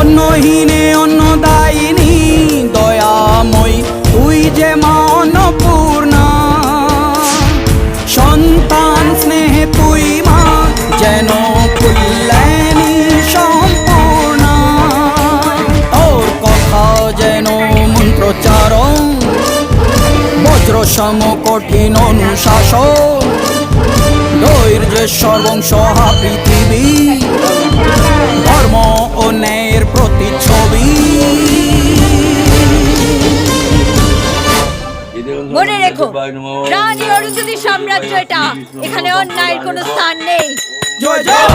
অন্নহীনে অন্নদায়িনী দয়াময়ী তুই যে মা অন্নপূর্ণা। সন্তান স্নেহে তুই মা যেন কল্যাণী সম্পূর্ণা। তোর কথা যেন মন্ত্রোচ্চারণ, বজ্র সম কঠিন অনুশাসন। ধৈর্যেশ্বর বংশহা পৃথিবী, ধর্ম ও ন্যায়ের প্রতিচ্ছবি। মনে রেখো, রানী অরুন্ধতী সাম্রাজ্য এটা, এখানে অন্যায়ের কোনো স্থান নেই। জয় জয়